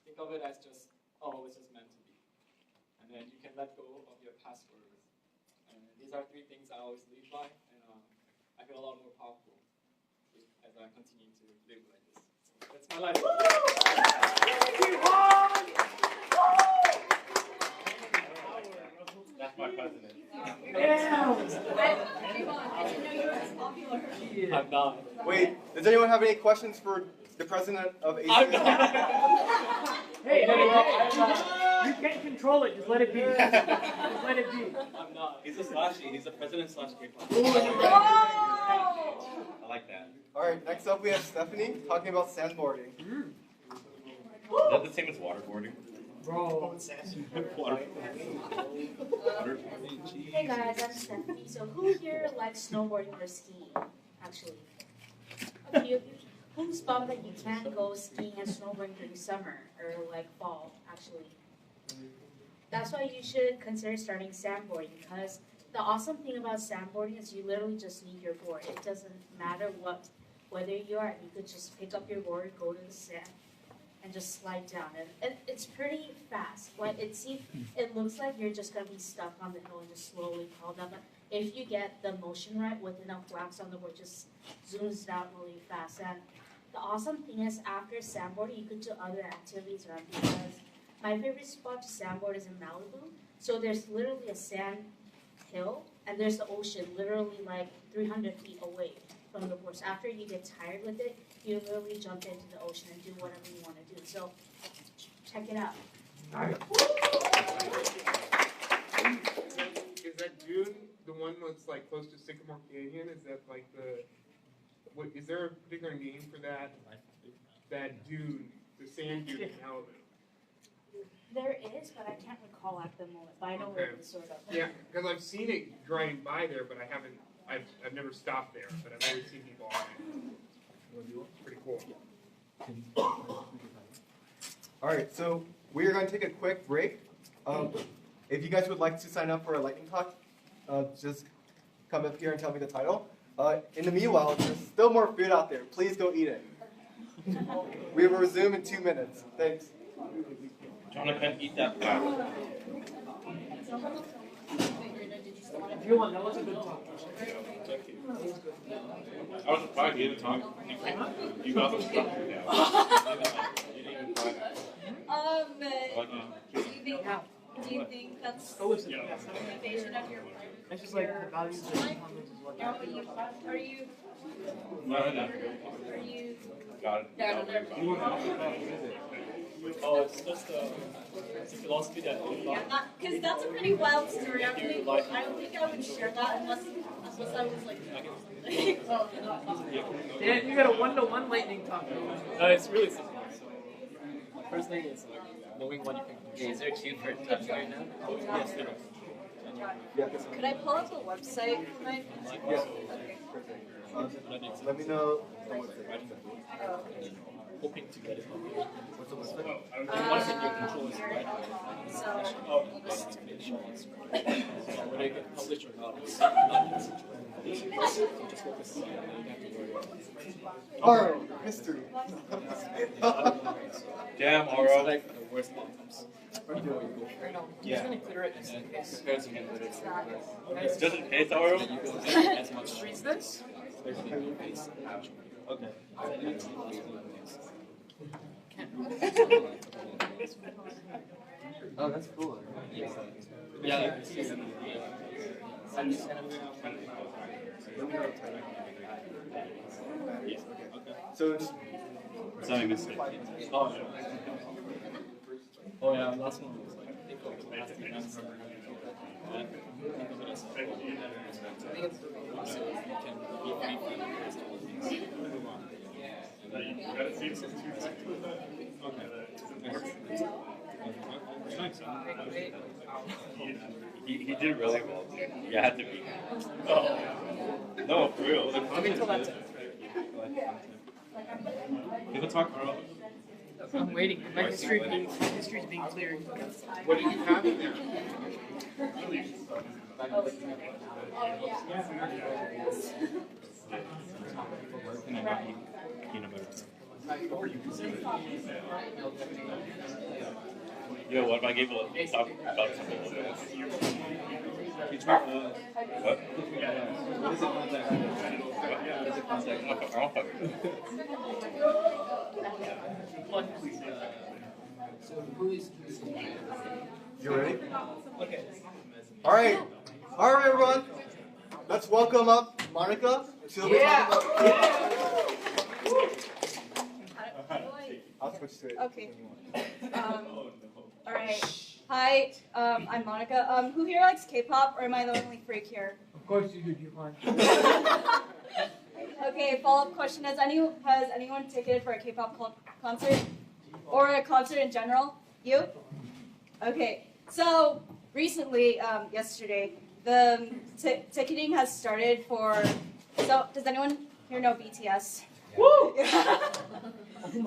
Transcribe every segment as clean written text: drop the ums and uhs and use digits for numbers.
think of it as just, oh, it's just meant to be. And then you can let go of your past worries. And these are three things I always live by, and I feel a lot more powerful as I continue to live like this. So that's my life. That's my president. I'm not. Wait, does anyone have any questions for the president of ACU? I'm not. Hey, you can't control it. Just let it be. Just let it be. I'm not. He's a slashy. He's a president slash K-pop. I like that. All right, next up we have Stephanie talking about sandboarding. Is that the same as waterboarding? Bro. Hey guys, I'm Stephanie. So who here likes snowboarding or skiing? Actually, a few of you. Who's bummed that you can't go skiing and snowboarding during summer or like fall? Actually, that's why you should consider starting sandboarding, because the awesome thing about sandboarding is you literally just need your board. It doesn't matter whether you are. You could just pick up your board, go to the sand, and just slide down. And it's pretty fast. Like it looks like you're just gonna be stuck on the hill and just slowly fall down. But if you get the motion right with enough flaps on the board, just zooms down really fast. And the awesome thing is after sandboarding, you could do other activities around, because my favorite spot to sandboard is in Malibu. So there's literally a sand hill and there's the ocean literally like 300 feet away from the course. After you get tired with it, you literally jump into the ocean and do whatever you want to do. So check it out. Is that Dune the one that's like close to Sycamore Canyon? Is that like is there a particular name for that? That dune, the sand dune in Malibu. There is, but I can't recall at the moment. But I know where it is sort of. Yeah, because I've seen it driving by there, but I haven't. I've never stopped there, but I've always seen people on it. It's pretty cool. All right, so we are going to take a quick break. If you guys would like to sign up for a lightning talk, just come up here and tell me the title. In the meanwhile, there's still more food out there. Please go eat it. We will resume in 2 minutes. Thanks. Jonathan, eat that pie. If you want, that was a good talk. I was surprised you didn't talk. You got the structure down. You didn't even try that. Do you think that's Go listen. the motivation of your It's just like the values and comments is what. are you No. are you Got it. Oh, it's just it's a philosophy that because that's a pretty wild story. I don't think I would share that unless I was like Dan, you got a 1-to-1 lightning talk. No, it's really simple. So, the first thing is like knowing what you can control. Is there a cue for a touch right now? Yes, there is. Could I pull up the website for my Yeah. Okay. Let me know. Hoping to get it on here. What's the website? And once in your control is right, So oh, just to make sure it's right. So whether you get published or not, it's not easy. So just focus on it, and you have to worry about it. All right, mystery. Damn, So Oro. like the worst outcomes. Yeah. Just gonna clear it and then prepare to get rid of it. Just in case, Oro. So you can get as much streets this. There's the new base. Okay. Oh, that's cool. Yeah. So Sorry, missed it. Oh, yeah. Oh, yeah, last one was like, think of the last events. And think of it as I think it's so you can be free from the rest of the things. Move on. He did really well. You had to be. Oh. No, for real. Let me tell that to Give a talk, Oro. I'm waiting. My history's being cleared. What do you have in there? And I got you peanut butter. You know what? I gave a talk about something. What? What is it contact? I'll fuck it. You ready? Okay. All right, everyone. Let's welcome up Monica. She'll be talking about. I'll switch to it. Okay. All right. Hi, I'm Monica. Who here likes K-pop, or am I the only freak here? Of course you do, Giovanni. Okay. Follow-up question: has anyone ticketed for a K-pop concert, or a concert in general? You? Okay. So recently, yesterday, the ticketing has started for. So does anyone here know BTS? Woo!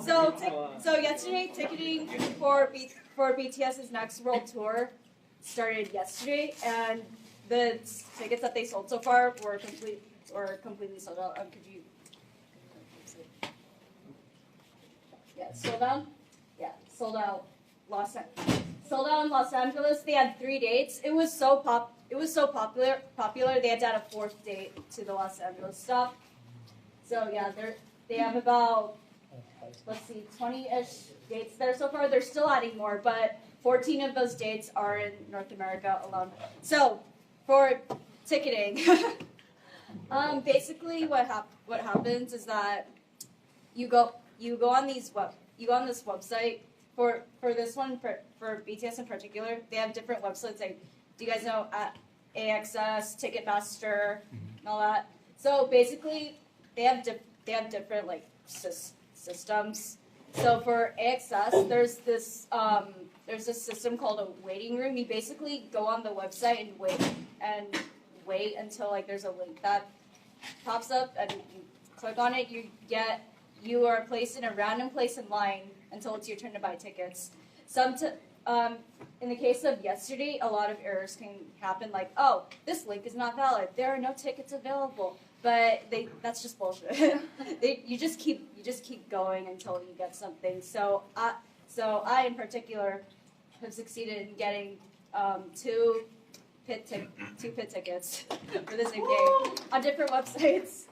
So yesterday, ticketing for BTS's next world tour started yesterday, and the tickets that they sold so far were completely sold out. Could you? Yeah, sold out. Yeah, sold out. Sold out in Los Angeles. They had 3 dates. It was so popular. They had to add a 4th date to the Los Angeles stop. So yeah, they have about, let's see, 20-ish dates there so far. They're still adding more, but 14 of those dates are in North America alone. So for ticketing, basically what happens is that you go on this website for this one for BTS in particular. They have different websites. Like, do you guys know AXS, Ticketmaster, and all that? So basically, they have different like systems. So for AXS, there's this system called a waiting room. You basically go on the website and wait until like there's a link that pops up, and you click on it. You are placed in a random place in line until it's your turn to buy tickets. In the case of yesterday, a lot of errors can happen, like, oh, this link is not valid. There are no tickets available. But that's just bullshit. You just keep going until you get something. So I in particular have succeeded in getting 2 pit tickets for the same game on different websites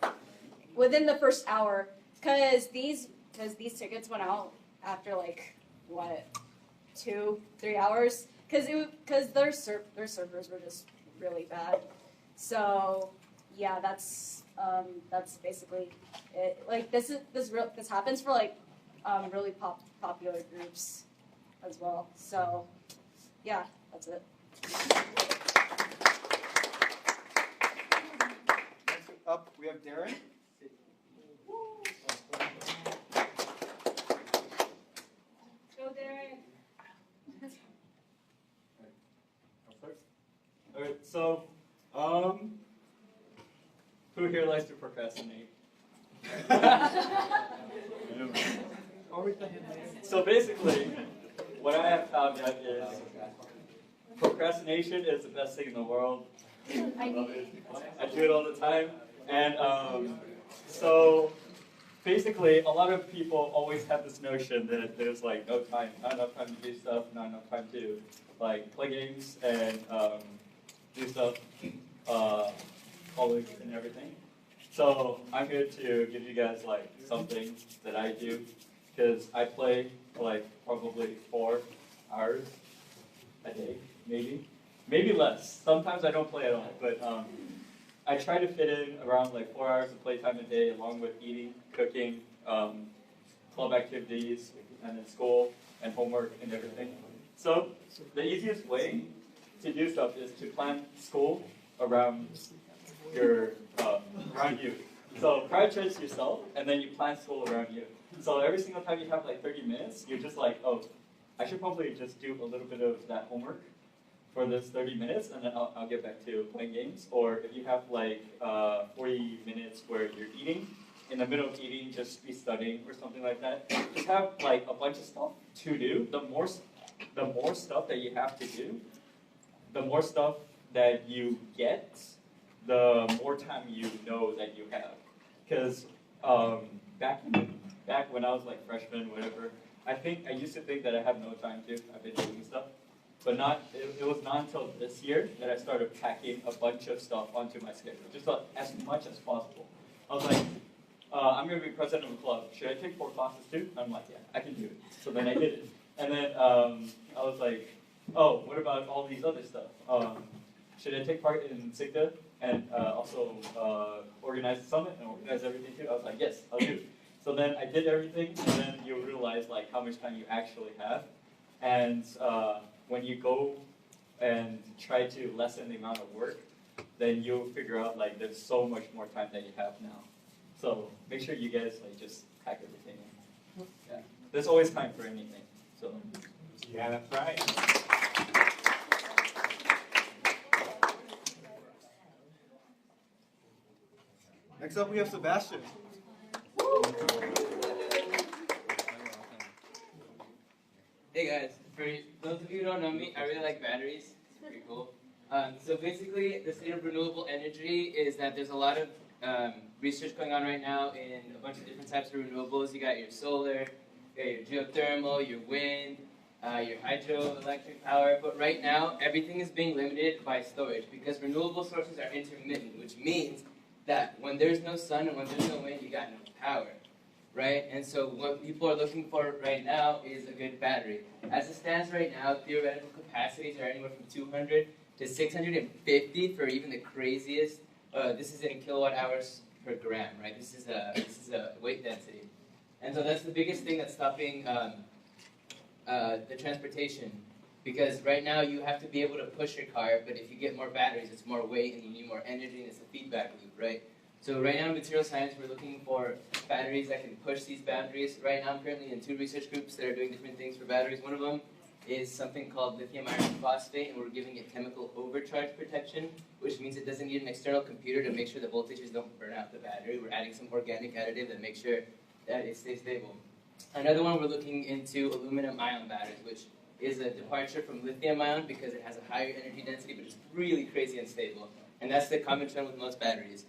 within the first hour, because these tickets went out after like what, 2-3 hours, because their servers were just really bad. So yeah, that's basically it. Like this happens for like really popular groups as well. So yeah, that's it. Next up, we have Darren. Go Darren. Alright, so, who here likes to procrastinate? So basically, what I have found out is procrastination is the best thing in the world. I love it. I do it all the time. And so basically, a lot of people always have this notion that there's like no time, not enough time to do stuff, not enough time to like play games and do stuff, college and everything. So I'm here to give you guys like something that I do, because I play for like probably 4 hours a day, maybe less. Sometimes I don't play at all, but I try to fit in around like 4 hours of playtime a day, along with eating, cooking, club activities, and then school and homework and everything. So the easiest way to do stuff is to plan school around around you. So prioritize yourself, and then you plan school around you. So every single time you have like 30 minutes, you're just like, oh, I should probably just do a little bit of that homework for this 30 minutes, and then I'll get back to playing games. Or if you have like 40 minutes where you're eating, in the middle of eating, just be studying or something like that. Just have like a bunch of stuff to do. The more stuff that you have to do, the more stuff that you get, the more time you know that you have. Because back back when I was like freshman, whatever, I used to think that I have no time to. I've been doing stuff. But it was not until this year that I started packing a bunch of stuff onto my schedule, just as much as possible. I was like, I'm going to be president of a club. Should I take 4 classes too? I'm like, yeah, I can do it. So then I did it. And then I was like, oh, what about all these other stuff? Should I take part in SIGDA and also organize the summit and organize everything too? I was like, yes, I'll do it. So then I did everything, and then you realize like how much time you actually have. And when you go and try to lessen the amount of work, then you'll figure out like there's so much more time that you have now. So make sure you guys like just pack everything in. Yeah. There's always time for anything. So Yeah, that's right. Next up, we have Sebastian. Hey guys, for those of you who don't know me, I really like batteries. It's pretty cool. So basically, the state of renewable energy is that there's a lot of research going on right now in a bunch of different types of renewables. You got your solar, you got your geothermal, your wind, your hydroelectric power. But right now, everything is being limited by storage because renewable sources are intermittent, which means that when there's no sun and when there's no wind, you got no power. Right? And so what people are looking for right now is a good battery. As it stands right now, theoretical capacities are anywhere from 200 to 650 for even the craziest. This is in kilowatt hours per gram, right? This is a weight density. And so that's the biggest thing that's stopping the transportation. Because right now you have to be able to push your car, but if you get more batteries, it's more weight and you need more energy and it's a feedback loop, right? So right now in material science, we're looking for batteries that can push these boundaries. Right now I'm currently in 2 research groups that are doing different things for batteries. One of them is something called lithium iron phosphate, and we're giving it chemical overcharge protection, which means it doesn't need an external computer to make sure the voltages don't burn out the battery. We're adding some organic additive that makes sure that it stays stable. Another one, we're looking into aluminum ion batteries, which is a departure from lithium ion because it has a higher energy density, but it's really crazy unstable. And that's the common trend with most batteries.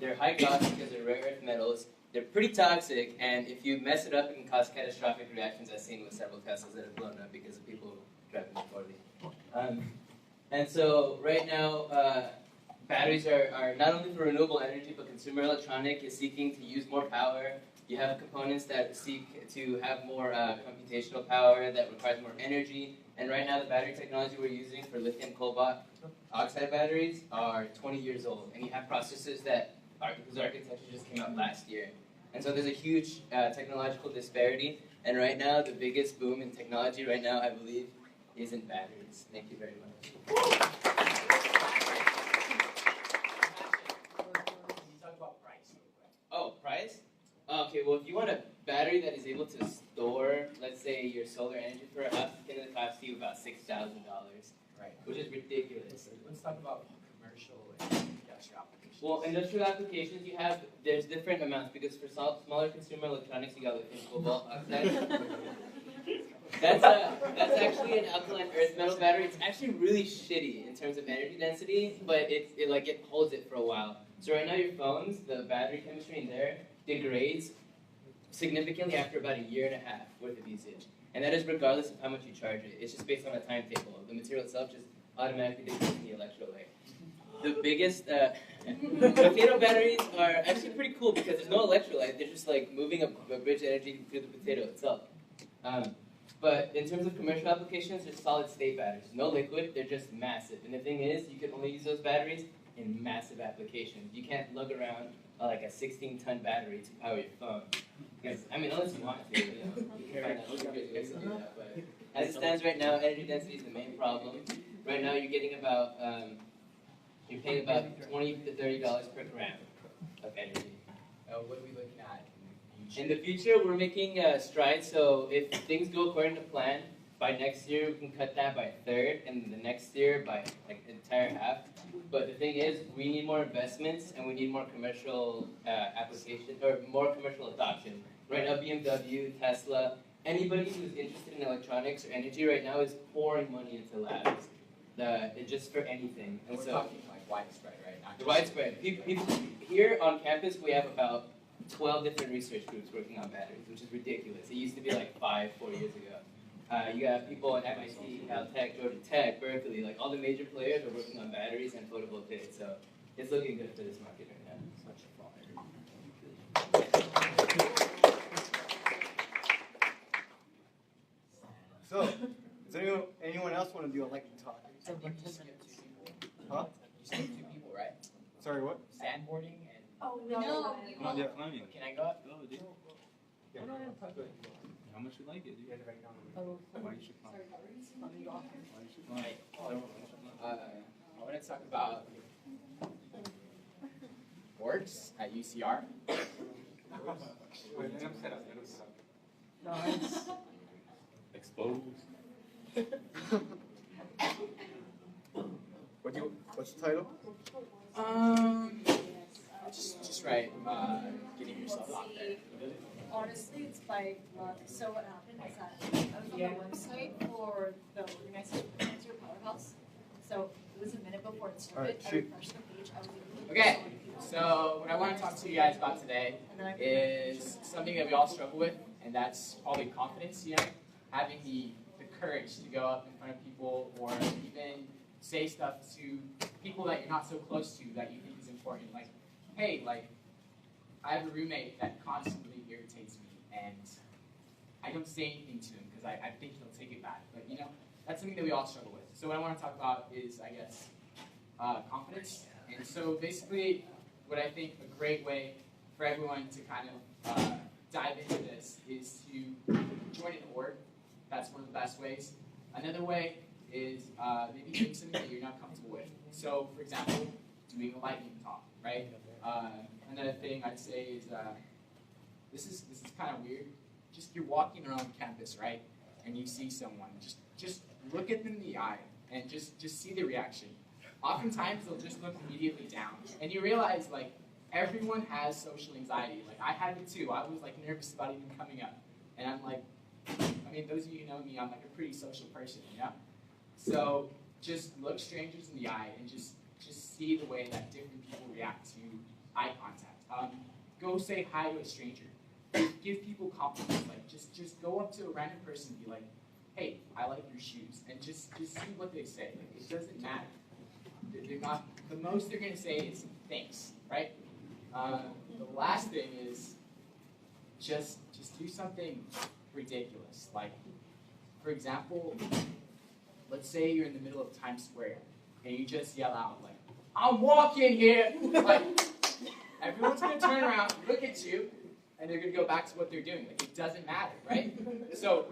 They're high cost because they're rare earth metals. They're pretty toxic, and if you mess it up, it can cause catastrophic reactions, as seen with several Teslas that have blown up because of people driving them poorly. And so right now, batteries are not only for renewable energy, but consumer electronic is seeking to use more power. You have components that seek to have more computational power that requires more energy. And right now, the battery technology we're using for lithium cobalt oxide batteries are 20 years old. And you have processors whose architecture just came out last year. And so there's a huge technological disparity. And right now, the biggest boom in technology right now, I believe, is in batteries. Thank you very much. Oh, price? Okay, well, if you want a battery that is able to store, let's say, your solar energy for us, it's going to cost you about $6,000. Right. Which is ridiculous. Let's talk about commercial and industrial applications. Well, industrial applications, there's different amounts, because for smaller consumer electronics, you got lithium cobalt oxide. That's actually an alkaline earth metal battery. It's actually really shitty in terms of energy density, but it holds it for a while. So right now your phones, the battery chemistry in there degrades significantly after about 1.5 years worth of usage. And that is regardless of how much you charge it. It's just based on a timetable. The material itself just automatically degrades the electrolyte. The biggest potato batteries are actually pretty cool because there's no electrolyte. They're just like moving a bridge energy through the potato itself. But in terms of commercial applications, they're solid state batteries. No liquid, they're just massive. And the thing is, you can only use those batteries in massive applications. You can't lug around like a 16-ton battery to power your phone. Because, I mean, unless you want to, you can find out good ways to do that. But as it stands right now, energy density is the main problem. Right now, you're getting about, you're paying about $20 to $30 per gram of energy. What are we looking at in the future? We're making strides. So if things go according to plan, by next year we can cut that by 1/3, and the next year by like an entire half. But the thing is, we need more investments and we need more commercial application or more commercial adoption. Right now, BMW, Tesla, anybody who's interested in electronics or energy right now is pouring money into labs, just for anything. And we're so talking like widespread, right? Not just widespread. People here on campus, we have about 12 different research groups working on batteries, which is ridiculous. It used to be like 4 years ago. You got people at MIT, Caltech, Georgia Tech, Berkeley, like all the major players are working on batteries and photovoltaics. So it's looking good for this market right now. So, does anyone else want to do a lightning talk? Huh? You said 2 people, right? Sorry, what? Sandboarding and. Oh, No, no. Yeah. Climbing. Can I go up? Go, dude. How much you like it, dude? Why you should climb? Why you should climb? I want to talk about boards at UCR. Exposed. What's the title? Just right, getting yourself out there. Honestly, it's by luck. So what happened is that I was on the website for the Organizer Powerhouse. So it was a minute before it started. Alright, I shoot. refreshed the page. I was able to Okay, so what I want to talk to you guys about today is something that we all struggle with, and that's probably confidence, you know? Having the courage to go up in front of people or even say stuff to people that you're not so close to that you think is important. Like, hey, like, I have a roommate that constantly irritates me, and I don't say anything to him because I think he'll take it back. But, you know, that's something that we all struggle with. So what I want to talk about is, I guess, confidence. And so basically, what I think a great way for everyone to kind of dive into this is to join an org. That's one of the best ways. Another way is maybe doing something that you're not comfortable with. So, for example, doing a lightning talk, right? Another thing I'd say is this is kind of weird. Just you're walking around campus, right? And you see someone. Just look at them in the eye and just see the reaction. Oftentimes they'll just look immediately down, and you realize like everyone has social anxiety. Like I had it too. I was like nervous about even coming up, and I'm like, I mean, those of you who know me, I'm like a pretty social person, you know. So just look strangers in the eye and just see the way that different people react to eye contact. Go say hi to a stranger. Give people compliments. Like just go up to a random person and be like, hey, I like your shoes, and just see what they say. Like, it doesn't matter. They're not, the most they're gonna say is thanks, right? The last thing is just do something ridiculous. Like, for example, let's say you're in the middle of Times Square and you just yell out like, I'm walking here. Like, everyone's gonna turn around, look at you, and they're gonna go back to what they're doing. Like, it doesn't matter, right? So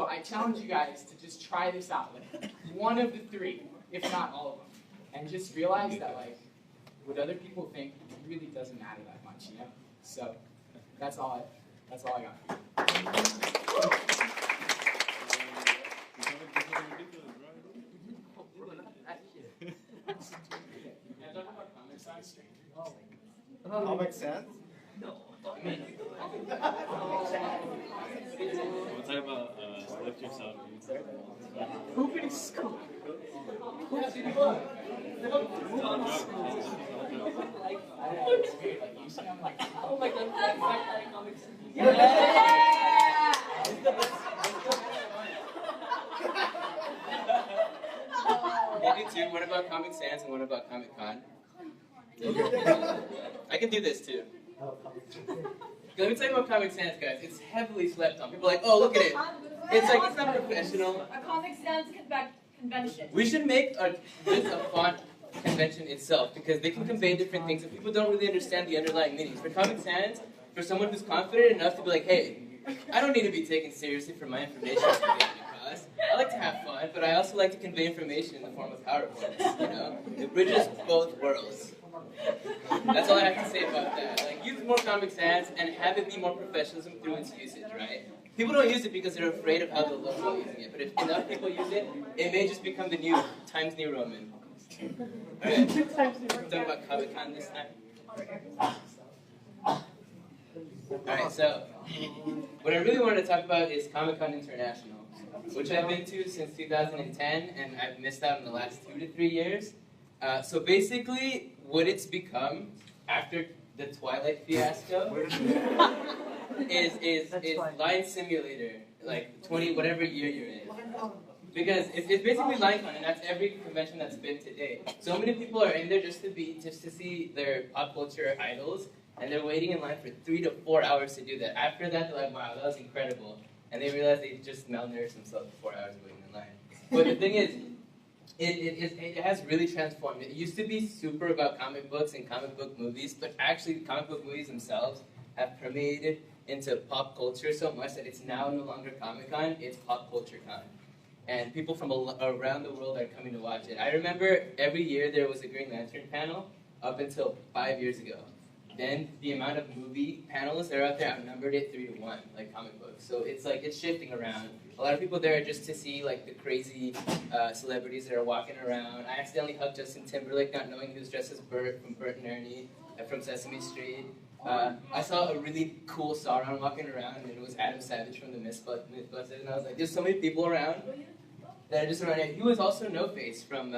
I challenge you guys to just try this out. Like, one of the three, if not all of them. And just realize that, like, what other people think really doesn't matter that much, you know? So that's all I got. Comic Sans? We'll talk about lift yourself, dude. Pooping skull. Oh my god, Can you do two? One about Comic Sans and one about Comic Con. I can do this too. Let me tell you about Comic Sans, guys. It's heavily slept on. People are like, oh, look at it. It's like, it's not professional. A Comic Sans convention. We should make this a font convention itself because they can convey different things and people don't really understand the underlying meanings. For Comic Sans, for someone who's confident enough to be like, hey, I don't need to be taken seriously for my information conveyed in class. I like to have fun, but I also like to convey information in the form of PowerPoints, you know? It bridges both worlds. That's all I have to say about that. Like, use more Comic Sans and have it be more professionalism through its usage, right? People don't use it because they're afraid of how they'll look while using it, but if enough people use it, it may just become the new Times New Roman. Alright, talk about Comic Con this time. Alright, so what I really wanted to talk about is Comic Con International, which I've been to since 2010, and I've missed out in the last 2 to 3 years. So basically, what it's become after the Twilight fiasco is Line Simulator, like 20 whatever year you're in. Because it's basically LineCon, and that's every convention that's been today. So many people are in there just to see their pop culture idols, and they're waiting in line for 3 to 4 hours to do that. After that, they're like, wow, that was incredible. And they realize they just malnourished themselves for 4 hours waiting in line. But the thing is, it has really transformed. It used to be super about comic books and comic book movies, but actually comic book movies themselves have permeated into pop culture so much that it's now no longer Comic-Con, it's Pop Culture Con. And people from around the world are coming to watch it. I remember every year there was a Green Lantern panel up until 5 years ago. Then the amount of movie panels that are out there outnumbered it 3 to 1, like comic books. So it's like, it's shifting around. A lot of people there are just to see like the crazy celebrities that are walking around. I accidentally hugged Justin Timberlake not knowing he was dressed as Bert from Bert and Ernie from Sesame Street. I saw a really cool Sauron walking around, and it was Adam Savage from the Mythbusters, and I was like, there's so many people around that are just around here. He was also No Face from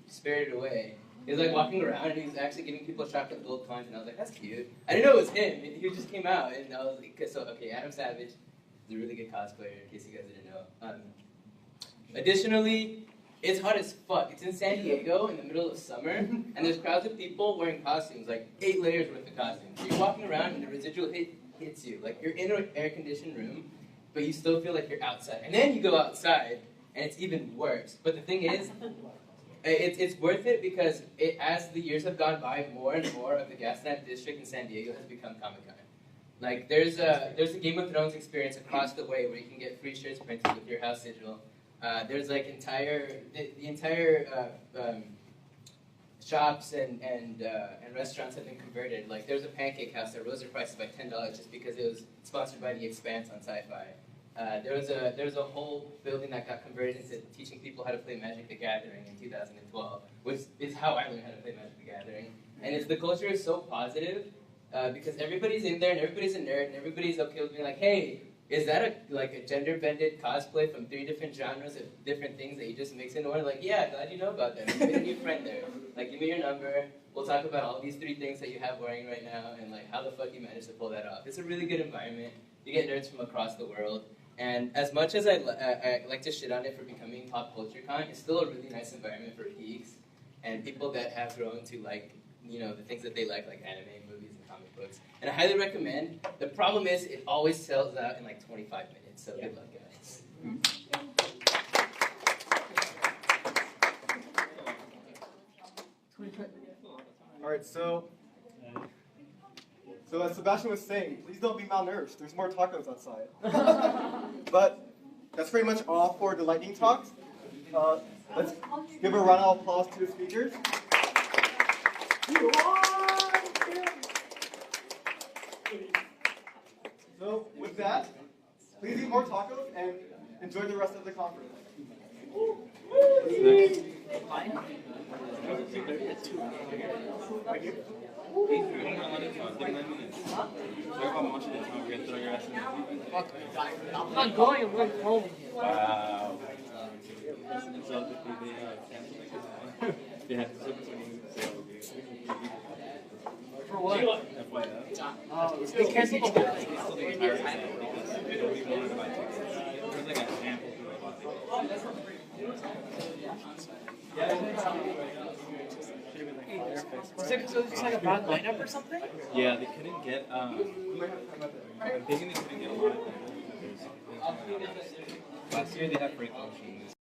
Spirited Away. He was like walking around, and he was actually giving people chocolate gold coins, and I was like, that's cute. I didn't know it was him. He just came out, and I was like, so okay, Adam Savage is a really good cosplayer, in case you guys didn't know. Additionally, it's hot as fuck. It's in San Diego in the middle of summer, and there's crowds of people wearing costumes, like 8 layers worth of costumes. So you're walking around, and the residual heat hits you. Like, you're in an air-conditioned room, but you still feel like you're outside. And then you go outside, and it's even worse. But the thing is, it's worth it because as the years have gone by, more and more of the Gaslamp district in San Diego has become Comic-Con. Like, there's a Game of Thrones experience across the way where you can get free shirts printed with your house sigil. There's like the entire shops and restaurants have been converted. Like, there's a pancake house that rose their prices by $10 just because it was sponsored by The Expanse on Sci-Fi. There was a whole building that got converted into teaching people how to play Magic the Gathering in 2012, which is how I learned how to play Magic the Gathering. And the culture is so positive because everybody's in there and everybody's a nerd and everybody's okay with being like, hey, is that a gender-bended cosplay from 3 different genres of different things that you just mix into one? Like, yeah, glad you know about that. You made a new friend there. Like, give me your number. We'll talk about all these 3 things that you have wearing right now and like how the fuck you managed to pull that off. It's a really good environment. You get nerds from across the world. And as much as I like to shit on it for becoming Pop Culture Con, it's still a really nice environment for geeks and people that have grown to like, you know, the things that they like anime, movies, and comic books. And I highly recommend. The problem is it always sells out in like 25 minutes, so good luck, guys. All right, so as Sebastian was saying, please don't be malnourished. There's more tacos outside. But that's pretty much all for the lightning talks. Let's give a round of applause to the speakers. So with that, please eat more tacos and enjoy the rest of the conference. I'm not going, I'm going home. Wow. For what? They canceled Was it just like a bad lineup or something? Yeah, they couldn't get, I'm thinking they couldn't get a lot of people. Last year they had break functions.